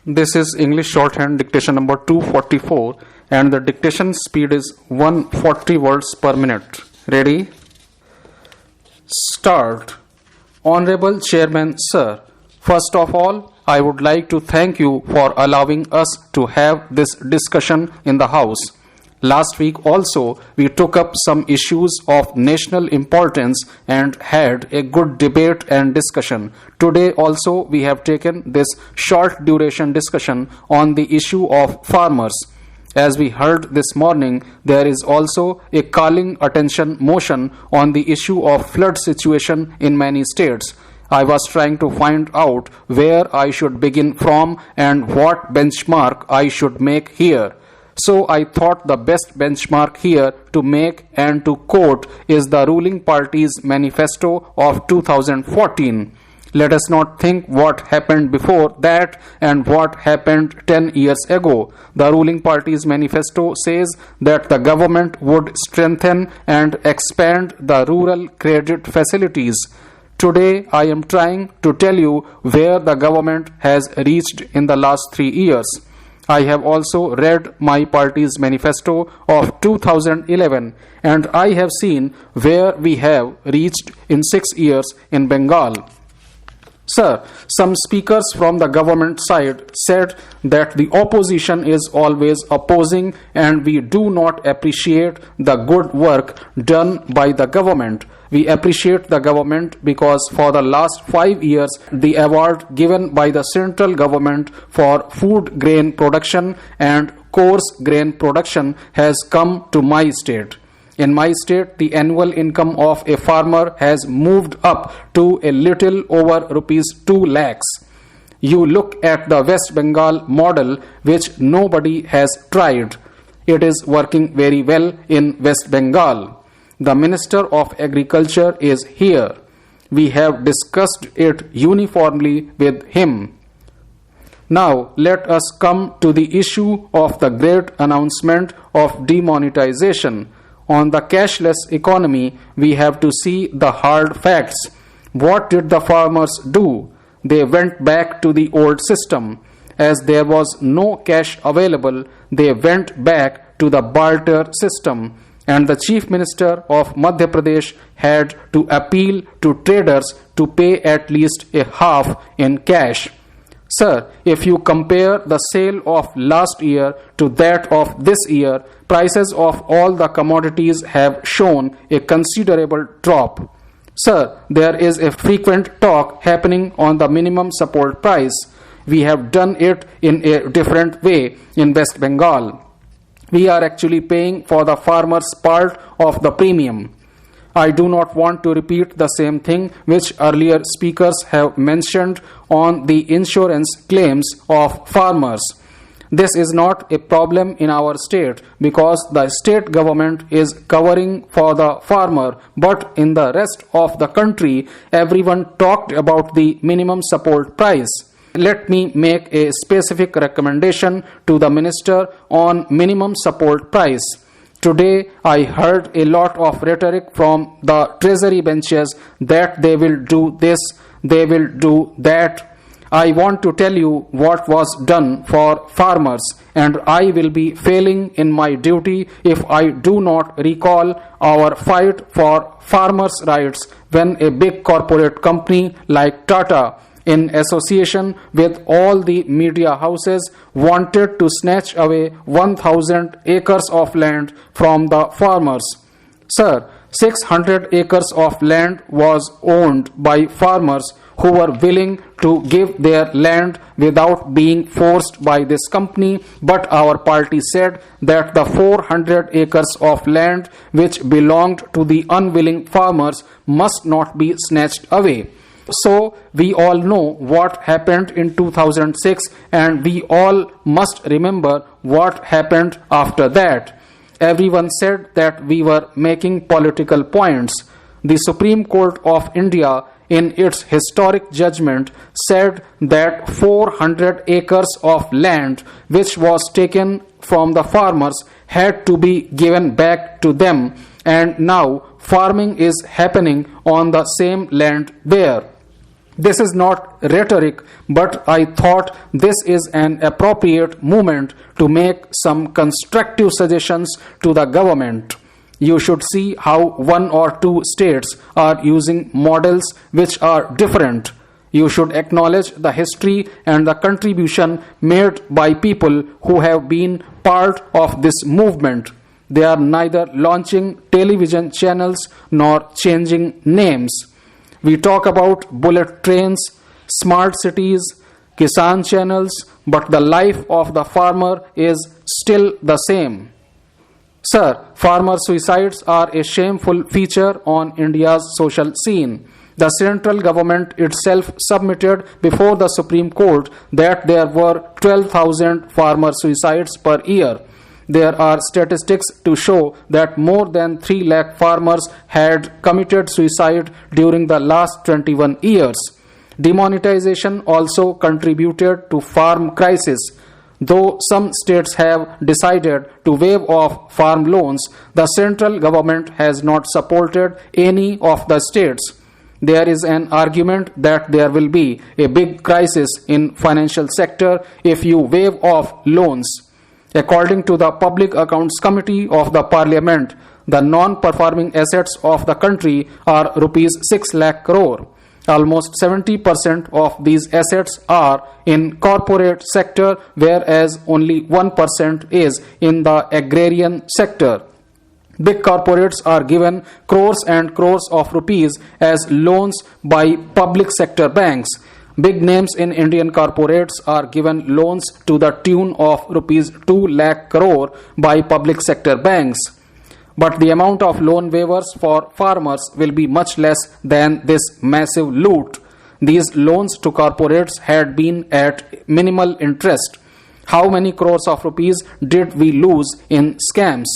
This is English shorthand dictation number 244 and the dictation speed is 140 words per minute. Ready? Start. Honorable Chairman, Sir, first of all, I would like to thank you for allowing us to have this discussion in the House. Last week also, we took up some issues of national importance and had a good debate and discussion. Today also, we have taken this short duration discussion on the issue of farmers. As we heard this morning, there is also a calling attention motion on the issue of flood situation in many states. I was trying to find out where I should begin from and what benchmark I should make here. So I thought the best benchmark here to make and to quote is the ruling party's manifesto of 2014. Let us not think what happened before that and what happened 10 years ago. The ruling party's manifesto says that the government would strengthen and expand the rural credit facilities. Today I am trying to tell you where the government has reached in the last 3 years. I have also read my party's manifesto of 2011 and I have seen where we have reached in 6 years in Bengal. Sir, some speakers from the government side said that the opposition is always opposing and we do not appreciate the good work done by the government. We appreciate the government because for the last 5 years, the award given by the central government for food grain production and coarse grain production has come to my state. In my state, the annual income of a farmer has moved up to a little over rupees 2 lakhs. You look at the West Bengal model, which nobody has tried. It is working very well in West Bengal. The Minister of Agriculture is here. We have discussed it uniformly with him. Now let us come to the issue of the great announcement of demonetization. On the cashless economy, we have to see the hard facts. What did the farmers do? They went back to the old system. As there was no cash available, they went back to the barter system. And the Chief Minister of Madhya Pradesh had to appeal to traders to pay at least a half in cash. Sir, if you compare the sale of last year to that of this year, prices of all the commodities have shown a considerable drop. Sir, there is a frequent talk happening on the minimum support price. We have done it in a different way in West Bengal. We are actually paying for the farmer's part of the premium. I do not want to repeat the same thing which earlier speakers have mentioned on the insurance claims of farmers. This is not a problem in our state because the state government is covering for the farmer, but in the rest of the country, everyone talked about the minimum support price. Let me make a specific recommendation to the minister on minimum support price. Today, I heard a lot of rhetoric from the treasury benches that they will do this, they will do that. I want to tell you what was done for farmers, and I will be failing in my duty if I do not recall our fight for farmers' rights when a big corporate company like Tata, in association with all the media houses, wanted to snatch away 1,000 acres of land from the farmers. Sir, 600 acres of land was owned by farmers who were willing to give their land without being forced by this company, but our party said that the 400 acres of land which belonged to the unwilling farmers must not be snatched away. So we all know what happened in 2006 and we all must remember what happened after that. Everyone said that we were making political points. The Supreme Court of India in its historic judgment said that 400 acres of land which was taken from the farmers had to be given back to them, and now farming is happening on the same land there. This is not rhetoric, but I thought this is an appropriate moment to make some constructive suggestions to the government. You should see how one or two states are using models which are different. You should acknowledge the history and the contribution made by people who have been part of this movement. They are neither launching television channels nor changing names. We talk about bullet trains, smart cities, Kisan channels, but the life of the farmer is still the same. Sir, farmer suicides are a shameful feature on India's social scene. The central government itself submitted before the Supreme Court that there were 12,000 farmer suicides per year. There are statistics to show that more than 3 lakh farmers had committed suicide during the last 21 years. Demonetization also contributed to farm crisis. Though some states have decided to waive off farm loans, the central government has not supported any of the states. There is an argument that there will be a big crisis in financial sector if you waive off loans. According to the Public Accounts Committee of the Parliament, the non-performing assets of the country are rupees 6 lakh crore. Almost 70% of these assets are in corporate sector, whereas only 1% is in the agrarian sector. Big corporates are given crores and crores of rupees as loans by public sector banks. Big names in Indian corporates are given loans to the tune of rupees 2 lakh crore by public sector banks. But the amount of loan waivers for farmers will be much less than this massive loot. These loans to corporates had been at minimal interest. How many crores of rupees did we lose in scams?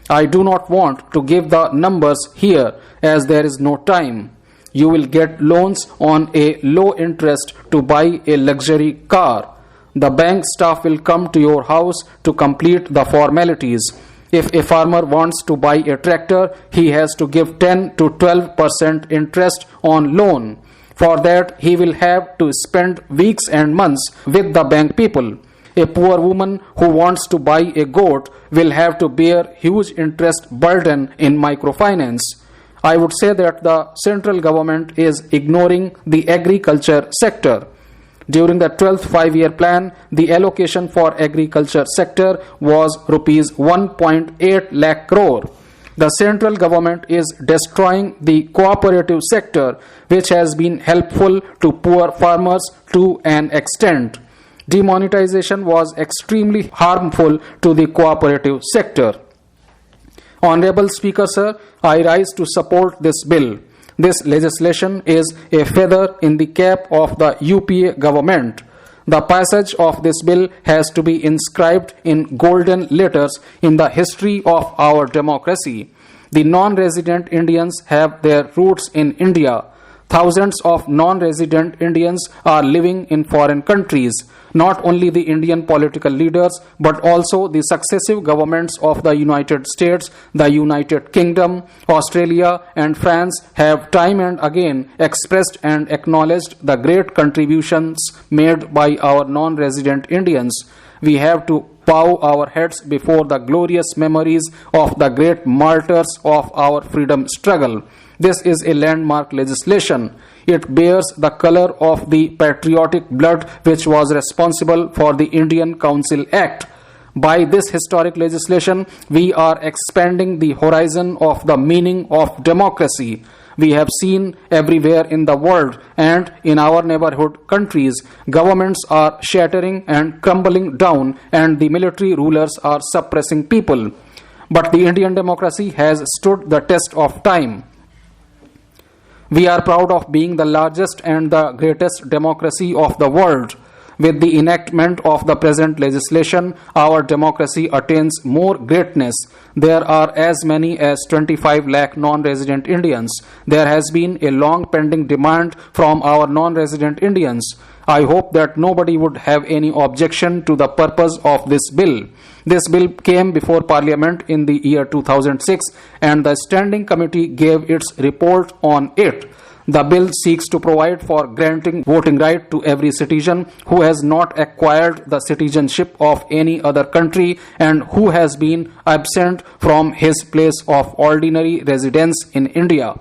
I do not want to give the numbers here as there is no time. You will get loans on a low interest to buy a luxury car. The bank staff will come to your house to complete the formalities. If a farmer wants to buy a tractor, he has to give 10 to 12% interest on loan. For that, he will have to spend weeks and months with the bank people. A poor woman who wants to buy a goat will have to bear huge interest burden in microfinance. I would say that the central government is ignoring the agriculture sector. During the 12th 5-year plan, the allocation for agriculture sector was rupees 1.8 lakh crore. The central government is destroying the cooperative sector, which has been helpful to poor farmers to an extent. Demonetization was extremely harmful to the cooperative sector. Honorable Speaker, sir, I rise to support this bill. This legislation is a feather in the cap of the UPA government. The passage of this bill has to be inscribed in golden letters in the history of our democracy. The non-resident Indians have their roots in India. Thousands of non-resident Indians are living in foreign countries. Not only the Indian political leaders, but also the successive governments of the United States, the United Kingdom, Australia, and France have time and again expressed and acknowledged the great contributions made by our non-resident Indians. We have to bow our heads before the glorious memories of the great martyrs of our freedom struggle. This is a landmark legislation. It bears the color of the patriotic blood which was responsible for the Indian Council Act. By this historic legislation, we are expanding the horizon of the meaning of democracy. We have seen everywhere in the world and in our neighborhood countries, governments are shattering and crumbling down, and the military rulers are suppressing people. But the Indian democracy has stood the test of time. We are proud of being the largest and the greatest democracy of the world. With the enactment of the present legislation, our democracy attains more greatness. There are as many as 25 lakh non-resident Indians. There has been a long pending demand from our non-resident Indians. I hope that nobody would have any objection to the purpose of this bill. This bill came before Parliament in the year 2006 and the Standing Committee gave its report on it. The bill seeks to provide for granting voting right to every citizen who has not acquired the citizenship of any other country and who has been absent from his place of ordinary residence in India.